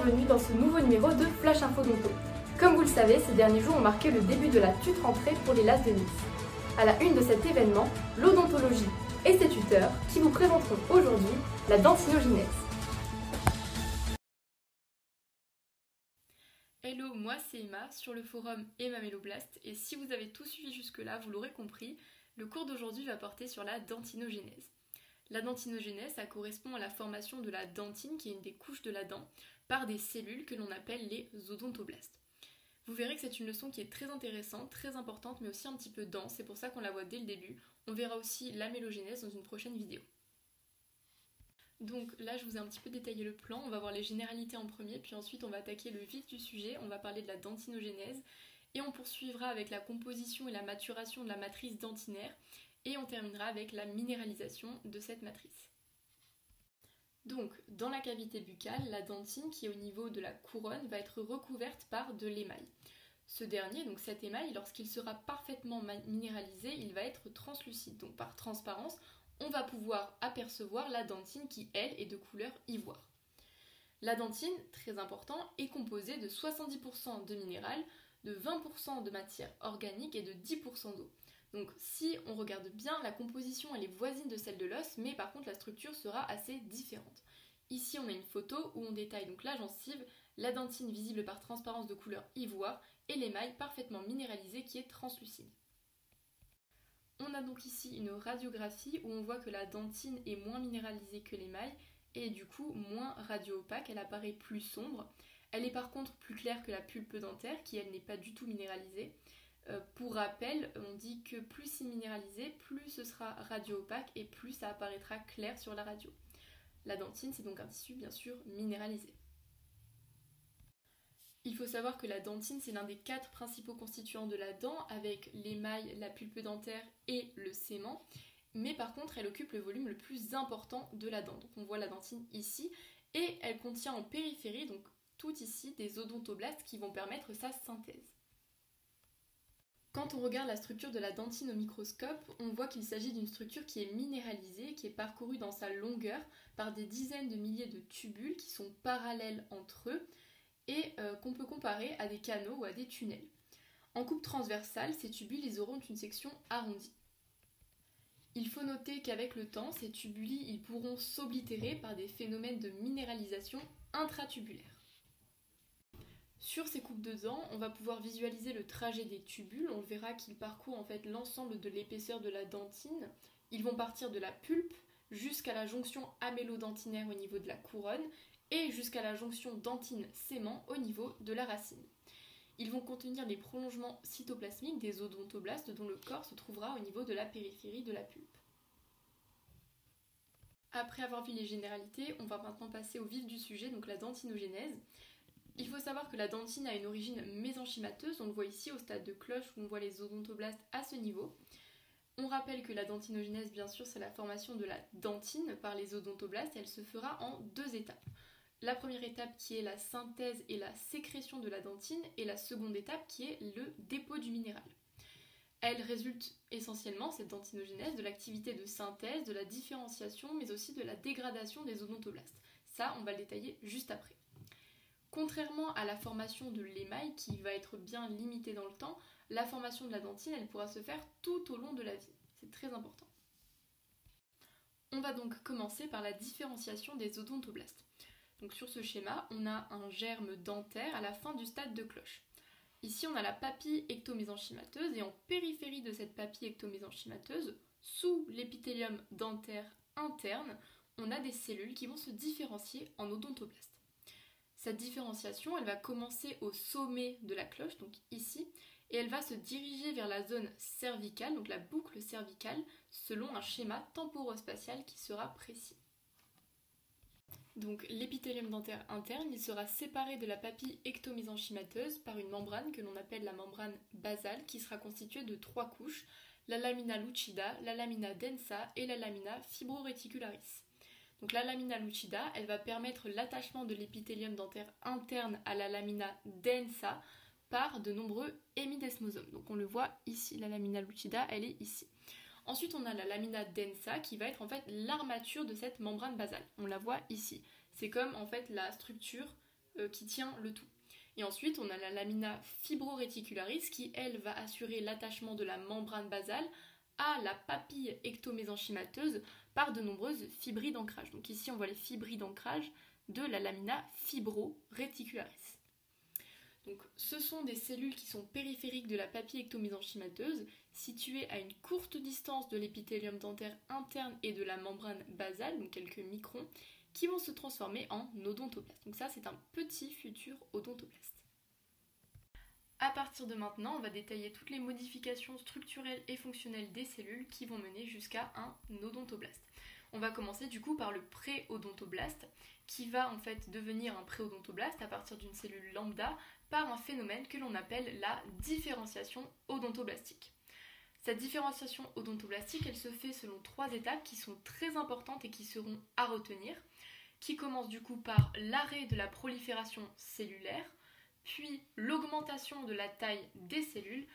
bienvenue dans ce nouveau numéro de Flash Info Odonto. Comme vous le savez, ces derniers jours ont marqué le début de la TUT rentrée pour les LAS de Nice. À la une de cet événement, l'odontologie et ses tuteurs qui vous présenteront aujourd'hui la dentinogenèse. Hello, moi c'est Emma sur le forum Emma Méloblast et si vous avez tout suivi jusque-là, vous l'aurez compris, le cours d'aujourd'hui va porter sur la dentinogenèse. La dentinogenèse, ça correspond à la formation de la dentine, qui est une des couches de la dent, par des cellules que l'on appelle les odontoblastes. Vous verrez que c'est une leçon qui est très intéressante, très importante, mais aussi un petit peu dense, c'est pour ça qu'on la voit dès le début. On verra aussi l'amélogénèse dans une prochaine vidéo. Donc là, je vous ai un petit peu détaillé le plan, on va voir les généralités en premier, puis ensuite on va attaquer le vif du sujet, on va parler de la dentinogenèse, et on poursuivra avec la composition et la maturation de la matrice dentinaire, et on terminera avec la minéralisation de cette matrice. Donc, dans la cavité buccale, la dentine qui est au niveau de la couronne va être recouverte par de l'émail. Ce dernier, donc cet émail, lorsqu'il sera parfaitement minéralisé, il va être translucide. Donc par transparence, on va pouvoir apercevoir la dentine qui, elle, est de couleur ivoire. La dentine, très important, est composée de 70% de minéral, de 20% de matière organique et de 10% d'eau. Donc si on regarde bien, la composition elle est voisine de celle de l'os, mais par contre la structure sera assez différente. Ici on a une photo où on détaille donc la gencive, la dentine visible par transparence de couleur ivoire et l'émail parfaitement minéralisé qui est translucide. On a donc ici une radiographie où on voit que la dentine est moins minéralisée que l'émail et du coup moins radio-opaque, elle apparaît plus sombre. Elle est par contre plus claire que la pulpe dentaire qui elle n'est pas du tout minéralisée. Pour rappel, on dit que plus c'est minéralisé, plus ce sera radio-opaque et plus ça apparaîtra clair sur la radio. La dentine, c'est donc un tissu bien sûr minéralisé. Il faut savoir que la dentine, c'est l'un des 4 principaux constituants de la dent, avec l'émail, la pulpe dentaire et le sément. Mais par contre, elle occupe le volume le plus important de la dent. Donc on voit la dentine ici, et elle contient en périphérie, donc tout ici, des odontoblastes qui vont permettre sa synthèse. Quand on regarde la structure de la dentine au microscope, on voit qu'il s'agit d'une structure qui est minéralisée, qui est parcourue dans sa longueur par des dizaines de milliers de tubules qui sont parallèles entre eux et qu'on peut comparer à des canaux ou à des tunnels. En coupe transversale, ces tubules ils auront une section arrondie. Il faut noter qu'avec le temps, ces tubuli ils pourront s'oblitérer par des phénomènes de minéralisation intratubulaire. Sur ces coupes de dents, on va pouvoir visualiser le trajet des tubules. On verra qu'ils parcourent en fait l'ensemble de l'épaisseur de la dentine. Ils vont partir de la pulpe jusqu'à la jonction amélodentinaire au niveau de la couronne et jusqu'à la jonction dentine-sément au niveau de la racine. Ils vont contenir les prolongements cytoplasmiques des odontoblastes dont le corps se trouvera au niveau de la périphérie de la pulpe. Après avoir vu les généralités, on va maintenant passer au vif du sujet, donc la dentinogenèse. Il faut savoir que la dentine a une origine mésenchymateuse, on le voit ici au stade de cloche où on voit les odontoblastes à ce niveau. On rappelle que la dentinogenèse, bien sûr, c'est la formation de la dentine par les odontoblastes et elle se fera en 2 étapes. La première étape qui est la synthèse et la sécrétion de la dentine et la seconde étape qui est le dépôt du minéral. Elle résulte essentiellement, cette dentinogenèse, de l'activité de synthèse, de la différenciation mais aussi de la dégradation des odontoblastes. Ça, on va le détailler juste après. Contrairement à la formation de l'émail qui va être bien limitée dans le temps, la formation de la dentine elle pourra se faire tout au long de la vie. C'est très important. On va donc commencer par la différenciation des odontoblastes. Donc sur ce schéma, on a un germe dentaire à la fin du stade de cloche. Ici, on a la papille ectomésenchymateuse et en périphérie de cette papille ectomésenchymateuse, sous l'épithélium dentaire interne, on a des cellules qui vont se différencier en odontoblastes. Cette différenciation, elle va commencer au sommet de la cloche, donc ici, et elle va se diriger vers la zone cervicale, donc la boucle cervicale, selon un schéma temporospatial qui sera précis. Donc l'épithélium dentaire interne, il sera séparé de la papille ectomésenchymateuse par une membrane que l'on appelle la membrane basale, qui sera constituée de 3 couches, la lamina lucida, la lamina densa et la lamina fibroreticularis. Donc la lamina lucida, elle va permettre l'attachement de l'épithélium dentaire interne à la lamina densa par de nombreux hémidesmosomes. Donc on le voit ici, la lamina lucida, elle est ici. Ensuite, on a la lamina densa qui va être en fait l'armature de cette membrane basale. On la voit ici. C'est comme en fait la structure qui tient le tout. Et ensuite, on a la lamina fibroréticularis qui, elle, va assurer l'attachement de la membrane basale à la papille ectomésenchymateuse par de nombreuses fibrilles d'ancrage. Donc ici, on voit les fibrilles d'ancrage de la lamina fibroréticularis. Donc, ce sont des cellules qui sont périphériques de la papille ectomésenchymateuse, situées à une courte distance de l'épithélium dentaire interne et de la membrane basale, donc quelques microns, qui vont se transformer en odontoblastes. Donc ça, c'est un petit futur odontoblaste. À partir de maintenant, on va détailler toutes les modifications structurelles et fonctionnelles des cellules qui vont mener jusqu'à un odontoblaste. On va commencer du coup par le pré-odontoblaste, qui va en fait devenir un pré-odontoblaste à partir d'une cellule lambda par un phénomène que l'on appelle la différenciation odontoblastique. Cette différenciation odontoblastique, elle se fait selon 3 étapes qui sont très importantes et qui seront à retenir, qui commencent du coup par l'arrêt de la prolifération cellulaire, puis l'augmentation de la taille des cellules,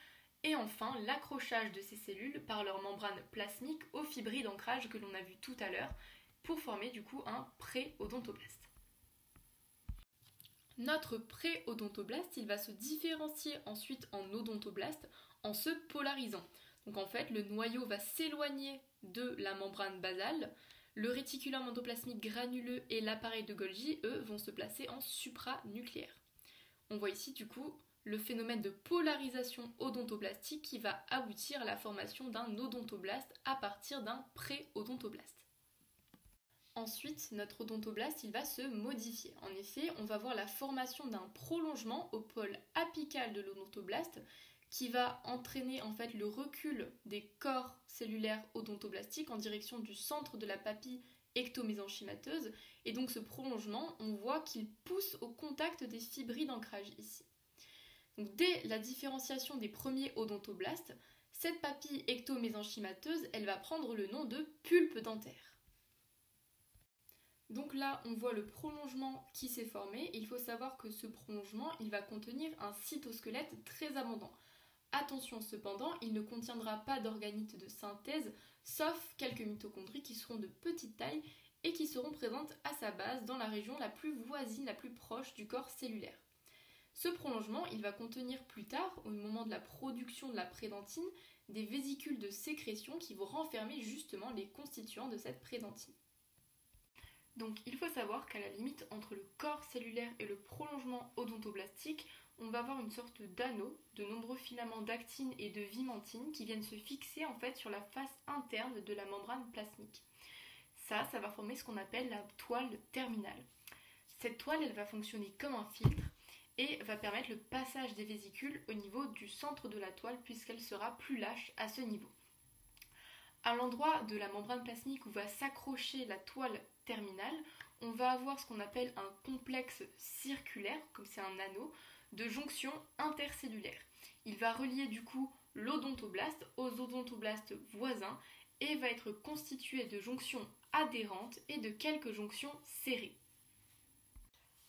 et enfin l'accrochage de ces cellules par leur membrane plasmique aux fibrilles d'ancrage que l'on a vu tout à l'heure, pour former du coup un pré-odontoblaste. Notre pré-odontoblaste, il va se différencier ensuite en odontoblaste en se polarisant. Donc en fait, le noyau va s'éloigner de la membrane basale, le réticulum endoplasmique granuleux et l'appareil de Golgi, eux, vont se placer en supranucléaire. On voit ici du coup le phénomène de polarisation odontoblastique qui va aboutir à la formation d'un odontoblaste à partir d'un pré-odontoblaste. Ensuite, notre odontoblaste, il va se modifier. En effet, on va voir la formation d'un prolongement au pôle apical de l'odontoblaste qui va entraîner en fait le recul des corps cellulaires odontoblastiques en direction du centre de la papille ectomésenchymateuse. Et donc ce prolongement, on voit qu'il pousse au contact des fibrilles d'ancrage ici. Donc, dès la différenciation des premiers odontoblastes, cette papille ectomésenchymateuse, elle va prendre le nom de pulpe dentaire. Donc là, on voit le prolongement qui s'est formé. Il faut savoir que ce prolongement, il va contenir un cytosquelette très abondant. Attention cependant, il ne contiendra pas d'organites de synthèse, sauf quelques mitochondries qui seront de petite taille et qui seront présentes à sa base dans la région la plus voisine, la plus proche du corps cellulaire. Ce prolongement, il va contenir plus tard, au moment de la production de la prédentine, des vésicules de sécrétion qui vont renfermer justement les constituants de cette prédentine. Donc il faut savoir qu'à la limite entre le corps cellulaire et le prolongement odontoblastique, on va avoir une sorte d'anneau, de nombreux filaments d'actine et de vimentine qui viennent se fixer en fait sur la face interne de la membrane plasmique. Ça va former ce qu'on appelle la toile terminale. Cette toile, elle va fonctionner comme un filtre et va permettre le passage des vésicules au niveau du centre de la toile puisqu'elle sera plus lâche à ce niveau. À l'endroit de la membrane plasmique où va s'accrocher la toile terminale, on va avoir ce qu'on appelle un complexe circulaire, comme c'est un anneau, de jonction intercellulaire. Il va relier du coup l'odontoblaste aux odontoblastes voisins et va être constitué de jonctions adhérentes et de quelques jonctions serrées.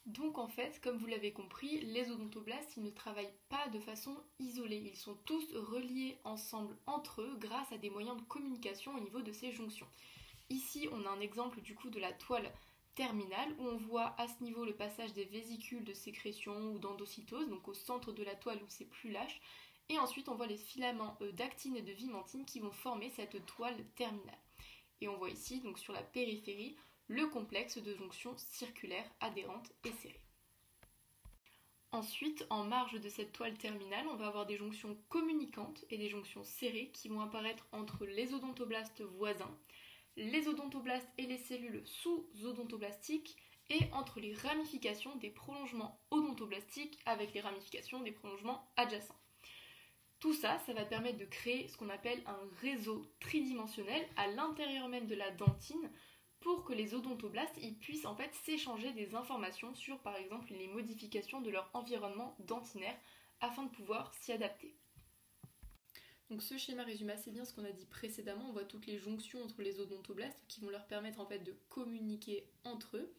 Donc en fait, comme vous l'avez compris, les odontoblastes, ils ne travaillent pas de façon isolée. Ils sont tous reliés ensemble entre eux grâce à des moyens de communication au niveau de ces jonctions. Ici, on a un exemple du coup de la toile terminale où on voit à ce niveau le passage des vésicules de sécrétion ou d'endocytose, donc au centre de la toile où c'est plus lâche. Et ensuite, on voit les filaments d'actine et de vimentine qui vont former cette toile terminale. Et on voit ici, donc sur la périphérie, le complexe de jonctions circulaires adhérentes et serrées. Ensuite, en marge de cette toile terminale, on va avoir des jonctions communicantes et des jonctions serrées qui vont apparaître entre les odontoblastes voisins, les odontoblastes et les cellules sous-odontoblastiques et entre les ramifications des prolongements odontoblastiques avec les ramifications des prolongements adjacents. Tout ça, ça va permettre de créer ce qu'on appelle un réseau tridimensionnel à l'intérieur même de la dentine pour que les odontoblastes ils puissent en fait s'échanger des informations sur par exemple les modifications de leur environnement dentinaire afin de pouvoir s'y adapter. Donc ce schéma résume assez bien ce qu'on a dit précédemment. On voit toutes les jonctions entre les odontoblastes qui vont leur permettre en fait de communiquer entre eux.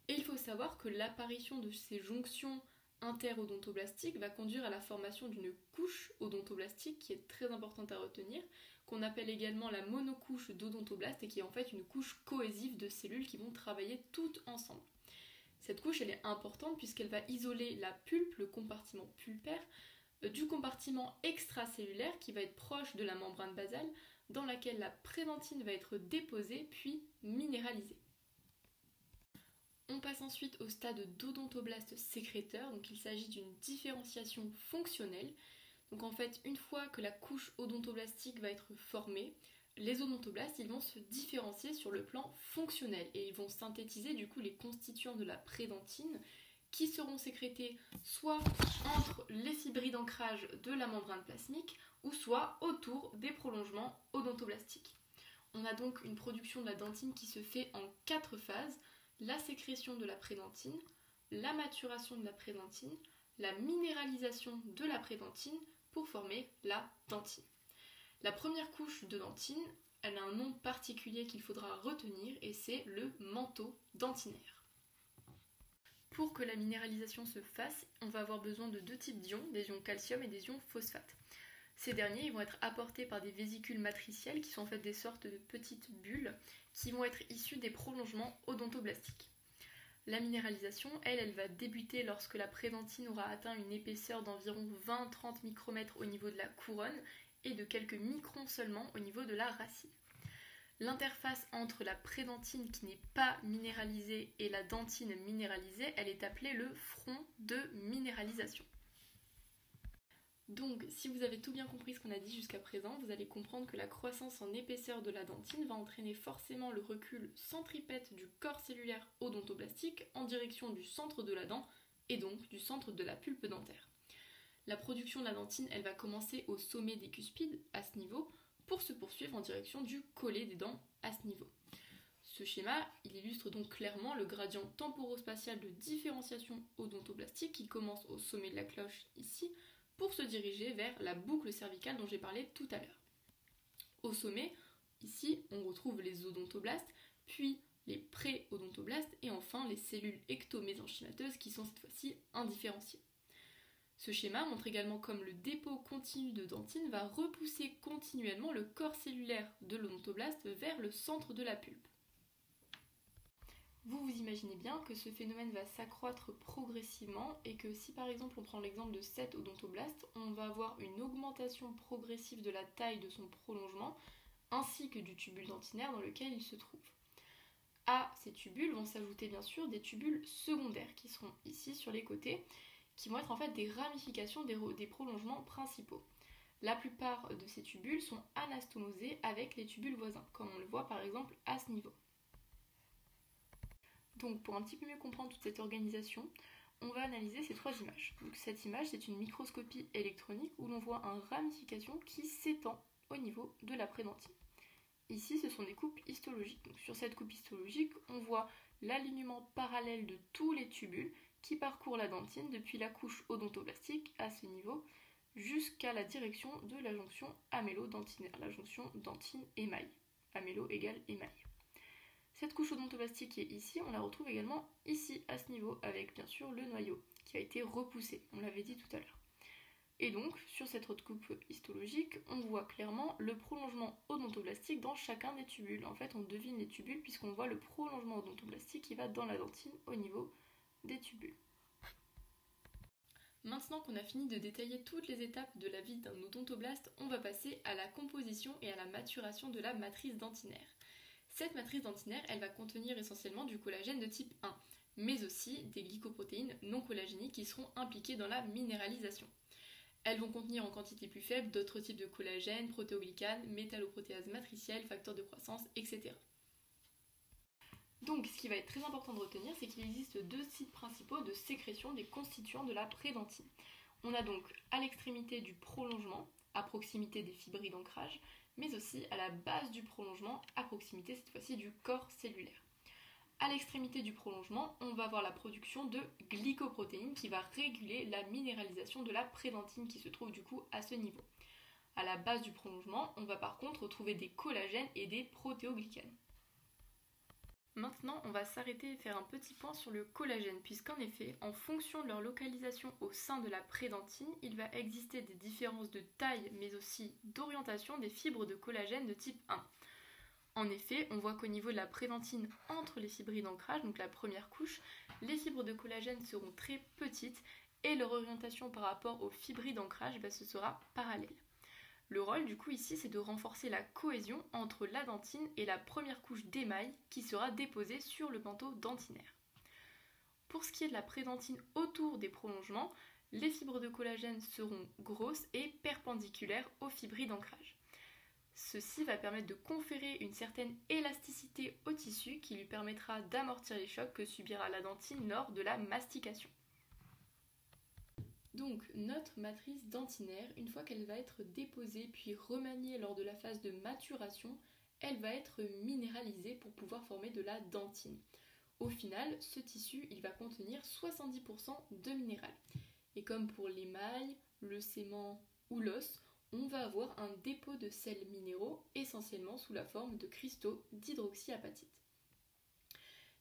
Et il faut savoir que l'apparition de ces jonctions interodontoblastiques va conduire à la formation d'une couche odontoblastique qui est très importante à retenir, qu'on appelle également la monocouche d'odontoblastes et qui est en fait une couche cohésive de cellules qui vont travailler toutes ensemble. Cette couche elle est importante puisqu'elle va isoler la pulpe, le compartiment pulpaire, du compartiment extracellulaire qui va être proche de la membrane basale dans laquelle la prédentine va être déposée puis minéralisée. On passe ensuite au stade d'odontoblaste sécréteur, donc il s'agit d'une différenciation fonctionnelle. Donc en fait, une fois que la couche odontoblastique va être formée, les odontoblastes ils vont se différencier sur le plan fonctionnel et ils vont synthétiser du coup les constituants de la prédentine qui seront sécrétés soit entre les fibrilles d'ancrage de la membrane plasmique ou soit autour des prolongements odontoblastiques. On a donc une production de la dentine qui se fait en 4 phases: la sécrétion de la prédentine, la maturation de la prédentine, la minéralisation de la prédentine pour former la dentine. La première couche de dentine, elle a un nom particulier qu'il faudra retenir et c'est le manteau dentinaire. Pour que la minéralisation se fasse, on va avoir besoin de 2 types d'ions, des ions calcium et des ions phosphate. Ces derniers ils vont être apportés par des vésicules matricielles qui sont en fait des sortes de petites bulles qui vont être issues des prolongements odontoblastiques. La minéralisation, elle va débuter lorsque la prédentine aura atteint une épaisseur d'environ 20-30 micromètres au niveau de la couronne et de quelques microns seulement au niveau de la racine. L'interface entre la prédentine qui n'est pas minéralisée et la dentine minéralisée, elle est appelée le front de minéralisation. Donc, si vous avez tout bien compris ce qu'on a dit jusqu'à présent, vous allez comprendre que la croissance en épaisseur de la dentine va entraîner forcément le recul centripète du corps cellulaire odontoblastique en direction du centre de la dent et donc du centre de la pulpe dentaire. La production de la dentine, elle va commencer au sommet des cuspides, à ce niveau, pour se poursuivre en direction du collet des dents, à ce niveau. Ce schéma, il illustre donc clairement le gradient temporospatial de différenciation odontoblastique qui commence au sommet de la cloche, ici, pour se diriger vers la boucle cervicale dont j'ai parlé tout à l'heure. Au sommet, ici, on retrouve les odontoblastes, puis les pré-odontoblastes et enfin les cellules ectomésenchymateuses qui sont cette fois-ci indifférenciées. Ce schéma montre également comme le dépôt continu de dentine va repousser continuellement le corps cellulaire de l'odontoblaste vers le centre de la pulpe. Vous imaginez bien que ce phénomène va s'accroître progressivement et que si par exemple on prend l'exemple de cet odontoblaste, on va avoir une augmentation progressive de la taille de son prolongement ainsi que du tubule dentinaire dans lequel il se trouve. À ces tubules vont s'ajouter bien sûr des tubules secondaires qui seront ici sur les côtés, qui vont être en fait des ramifications des prolongements principaux. La plupart de ces tubules sont anastomosés avec les tubules voisins, comme on le voit par exemple à ce niveau. Donc pour un petit peu mieux comprendre toute cette organisation, on va analyser ces 3 images. Donc cette image, c'est une microscopie électronique où l'on voit une ramification qui s'étend au niveau de la prédentine. Ici, ce sont des coupes histologiques. Donc sur cette coupe histologique, on voit l'alignement parallèle de tous les tubules qui parcourent la dentine depuis la couche odontoblastique à ce niveau jusqu'à la direction de la jonction amélo-dentinaire, la jonction dentine-émail. Amélo égale émail. Cette couche odontoblastique qui est ici, on la retrouve également ici à ce niveau avec bien sûr le noyau qui a été repoussé, on l'avait dit tout à l'heure. Et donc sur cette autre coupe histologique, on voit clairement le prolongement odontoblastique dans chacun des tubules. En fait on devine les tubules puisqu'on voit le prolongement odontoblastique qui va dans la dentine au niveau des tubules. Maintenant qu'on a fini de détailler toutes les étapes de la vie d'un odontoblaste, on va passer à la composition et à la maturation de la matrice dentinaire. Cette matrice dentinaire, elle va contenir essentiellement du collagène de type 1, mais aussi des glycoprotéines non collagéniques qui seront impliquées dans la minéralisation. Elles vont contenir en quantité plus faible d'autres types de collagène, protéoglycanes, métalloprotéases matricielles, facteurs de croissance, etc. Donc ce qui va être très important de retenir, c'est qu'il existe 2 sites principaux de sécrétion des constituants de la prédentine. On a donc à l'extrémité du prolongement, à proximité des fibrilles d'ancrage, mais aussi à la base du prolongement, à proximité cette fois-ci du corps cellulaire. À l'extrémité du prolongement, on va avoir la production de glycoprotéines qui va réguler la minéralisation de la prédentine qui se trouve du coup à ce niveau. À la base du prolongement, on va par contre retrouver des collagènes et des protéoglycanes. Maintenant, on va s'arrêter et faire un petit point sur le collagène, puisqu'en effet, en fonction de leur localisation au sein de la prédentine, il va exister des différences de taille, mais aussi d'orientation des fibres de collagène de type 1. En effet, on voit qu'au niveau de la prédentine, entre les fibrilles d'ancrage, donc la première couche, Les fibres de collagène seront très petites et leur orientation par rapport aux fibrilles d'ancrage, ce sera parallèle. Le rôle du coup ici, c'est de renforcer la cohésion entre la dentine et la première couche d'émail qui sera déposée sur le manteau dentinaire. Pour ce qui est de la prédentine autour des prolongements, les fibres de collagène seront grosses et perpendiculaires aux fibrilles d'ancrage. Ceci va permettre de conférer une certaine élasticité au tissu qui lui permettra d'amortir les chocs que subira la dentine lors de la mastication. Donc notre matrice dentinaire, une fois qu'elle va être déposée puis remaniée lors de la phase de maturation, elle va être minéralisée pour pouvoir former de la dentine. Au final, ce tissu, il va contenir 70% de minéral. Et comme pour l'émail, le sément ou l'os, on va avoir un dépôt de sels minéraux essentiellement sous la forme de cristaux d'hydroxyapatite.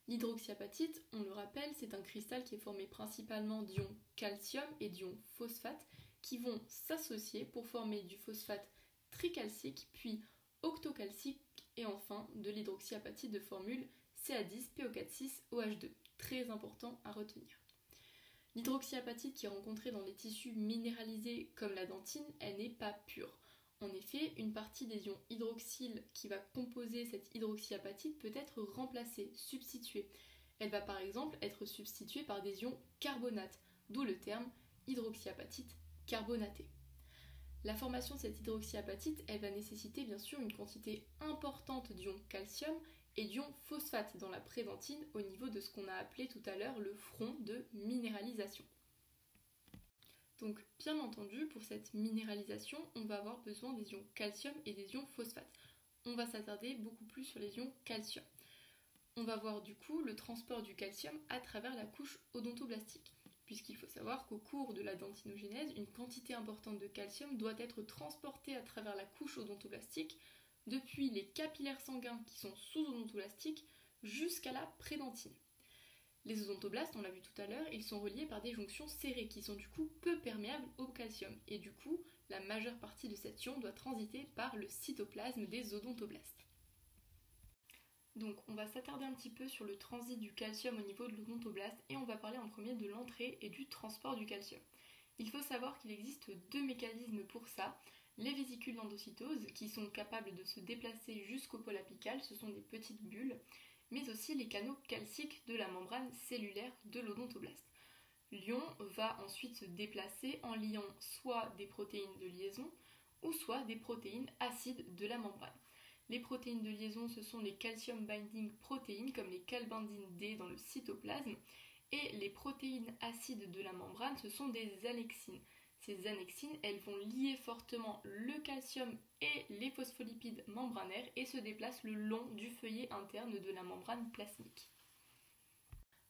L'hydroxyapatite, on le rappelle, c'est un cristal qui est formé principalement d'ions calcium et d'ions phosphate qui vont s'associer pour former du phosphate tricalcique puis octocalcique et enfin de l'hydroxyapatite de formule Ca10PO4,6OH2. Très important à retenir. L'hydroxyapatite qui est rencontrée dans les tissus minéralisés comme la dentine, elle n'est pas pure. En effet, une partie des ions hydroxyle qui va composer cette hydroxyapatite peut être remplacée, substituée. Elle va par exemple être substituée par des ions carbonates, d'où le terme hydroxyapatite carbonatée. La formation de cette hydroxyapatite, elle va nécessiter bien sûr une quantité importante d'ions calcium et d'ions phosphate dans la prédentine au niveau de ce qu'on a appelé tout à l'heure le front de minéralisation. Donc bien entendu, pour cette minéralisation, on va avoir besoin des ions calcium et des ions phosphate. On va s'attarder beaucoup plus sur les ions calcium. On va voir du coup le transport du calcium à travers la couche odontoblastique, puisqu'il faut savoir qu'au cours de la dentinogénèse, une quantité importante de calcium doit être transportée à travers la couche odontoblastique depuis les capillaires sanguins qui sont sous-odontoblastiques jusqu'à la prédentine. Les odontoblastes, on l'a vu tout à l'heure, ils sont reliés par des jonctions serrées qui sont du coup peu perméables au calcium. Et du coup, la majeure partie de cette ion doit transiter par le cytoplasme des odontoblastes. Donc on va s'attarder un petit peu sur le transit du calcium au niveau de l'odontoblaste et on va parler en premier de l'entrée et du transport du calcium. Il faut savoir qu'il existe deux mécanismes pour ça. Les vésicules d'endocytose qui sont capables de se déplacer jusqu'au pôle apical, ce sont des petites bulles, mais aussi les canaux calciques de la membrane cellulaire de l'odontoblaste. L'ion va ensuite se déplacer en liant soit des protéines de liaison ou soit des protéines acides de la membrane. Les protéines de liaison, ce sont les calcium binding protéines comme les calbindine D dans le cytoplasme et les protéines acides de la membrane, ce sont des annexines. Ces annexines, elles vont lier fortement le calcium et les phospholipides membranaires et se déplacent le long du feuillet interne de la membrane plasmique.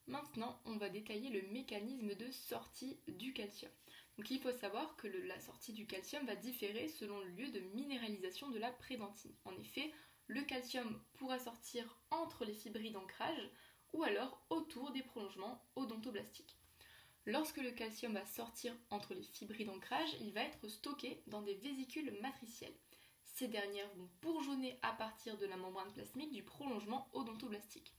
Maintenant, on va détailler le mécanisme de sortie du calcium. Donc il faut savoir que la sortie du calcium va différer selon le lieu de minéralisation de la prédentine. En effet, le calcium pourra sortir entre les fibrilles d'ancrage ou alors autour des prolongements odontoblastiques. Lorsque le calcium va sortir entre les fibrilles d'ancrage, il va être stocké dans des vésicules matricielles. Ces dernières vont bourgeonner à partir de la membrane plasmique du prolongement odontoblastique.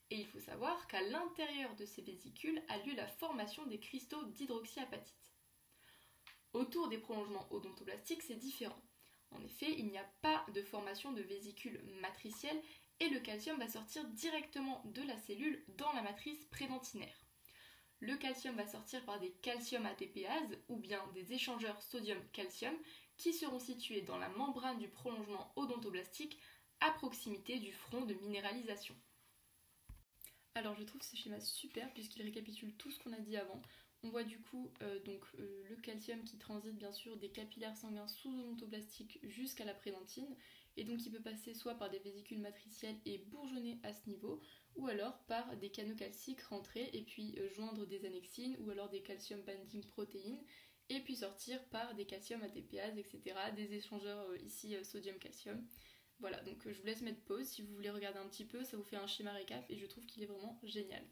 Et il faut savoir qu'à l'intérieur de ces vésicules a lieu la formation des cristaux d'hydroxyapatite. Autour des prolongements odontoblastiques, c'est différent. En effet, il n'y a pas de formation de vésicules matricielles et le calcium va sortir directement de la cellule dans la matrice prédentinaire. Le calcium va sortir par des calcium ATPases ou bien des échangeurs sodium-calcium qui seront situés dans la membrane du prolongement odontoblastique à proximité du front de minéralisation. Alors je trouve ce schéma super puisqu'il récapitule tout ce qu'on a dit avant. On voit du coup le calcium qui transite bien sûr des capillaires sanguins sous-odontoblastiques jusqu'à la prédentine et donc il peut passer soit par des vésicules matricielles et bourgeonner à ce niveau ou alors par des canaux calciques rentrés et puis joindre des annexines ou alors des calcium binding protéines et puis sortir par des calcium ATPases, etc. des échangeurs ici sodium-calcium. Voilà, donc je vous laisse mettre pause si vous voulez regarder un petit peu, ça vous fait un schéma récap et je trouve qu'il est vraiment génial.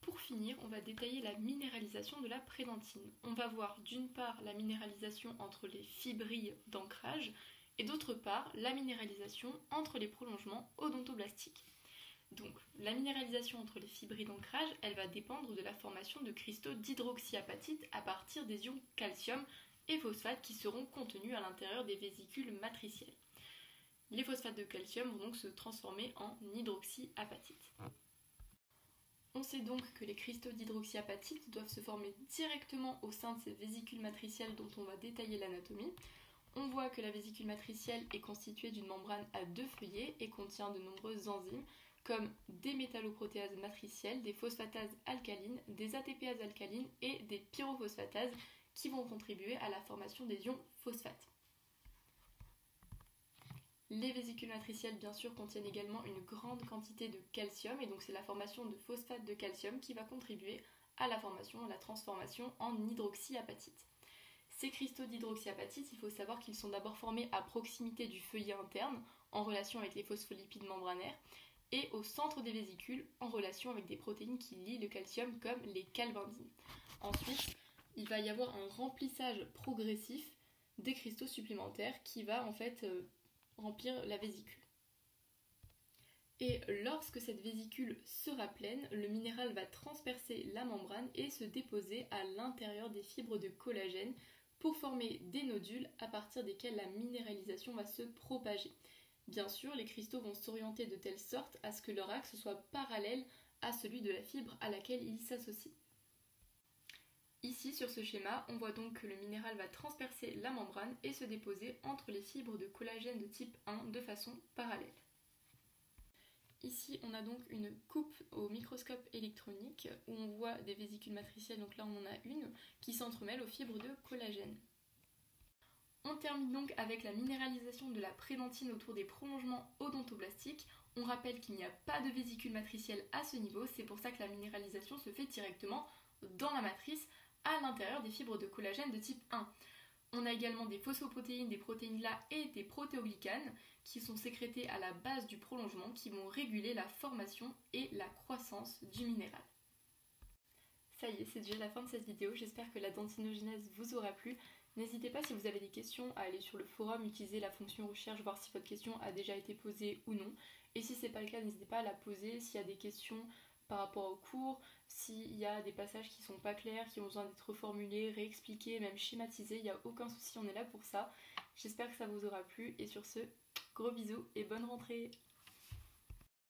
Pour finir, on va détailler la minéralisation de la prédentine. On va voir d'une part la minéralisation entre les fibrilles d'ancrage et d'autre part la minéralisation entre les prolongements odontoblastiques. Donc, la minéralisation entre les fibrilles d'ancrage, elle va dépendre de la formation de cristaux d'hydroxyapatite à partir des ions calcium et phosphate qui seront contenus à l'intérieur des vésicules matricielles. Les phosphates de calcium vont donc se transformer en hydroxyapatite. On sait donc que les cristaux d'hydroxyapatite doivent se former directement au sein de ces vésicules matricielles dont on va détailler l'anatomie. On voit que la vésicule matricielle est constituée d'une membrane à 2 feuillets et contient de nombreuses enzymes comme des métalloprotéases matricielles, des phosphatases alcalines, des ATPases alcalines et des pyrophosphatases qui vont contribuer à la formation des ions phosphates. Les vésicules matricielles, bien sûr, contiennent également une grande quantité de calcium et donc c'est la formation de phosphate de calcium qui va contribuer à la formation, à la transformation en hydroxyapatite. Ces cristaux d'hydroxyapatite, il faut savoir qu'ils sont d'abord formés à proximité du feuillet interne, en relation avec les phospholipides membranaires, et au centre des vésicules, en relation avec des protéines qui lient le calcium comme les calbindines. Ensuite, il va y avoir un remplissage progressif des cristaux supplémentaires qui va en fait remplir la vésicule. Et lorsque cette vésicule sera pleine, le minéral va transpercer la membrane et se déposer à l'intérieur des fibres de collagène pour former des nodules à partir desquels la minéralisation va se propager. Bien sûr, les cristaux vont s'orienter de telle sorte à ce que leur axe soit parallèle à celui de la fibre à laquelle ils s'associent. Ici, sur ce schéma, on voit donc que le minéral va transpercer la membrane et se déposer entre les fibres de collagène de type 1 de façon parallèle. Ici, on a donc une coupe au microscope électronique où on voit des vésicules matricielles, donc là on en a une, qui s'entremêlent aux fibres de collagène. On termine donc avec la minéralisation de la prédentine autour des prolongements odontoblastiques. On rappelle qu'il n'y a pas de vésicule matricielle à ce niveau, c'est pour ça que la minéralisation se fait directement dans la matrice à l'intérieur des fibres de collagène de type 1. On a également des phosphoprotéines, des protéines LA et des protéoglicanes qui sont sécrétés à la base du prolongement qui vont réguler la formation et la croissance du minéral. Ça y est, c'est déjà la fin de cette vidéo, j'espère que la dentinogénèse vous aura plu. N'hésitez pas si vous avez des questions à aller sur le forum, utiliser la fonction recherche, voir si votre question a déjà été posée ou non. Et si ce n'est pas le cas, n'hésitez pas à la poser s'il y a des questions par rapport au cours, s'il y a des passages qui sont pas clairs, qui ont besoin d'être reformulés, réexpliqués, même schématisés, il n'y a aucun souci, on est là pour ça. J'espère que ça vous aura plu et sur ce, gros bisous et bonne rentrée!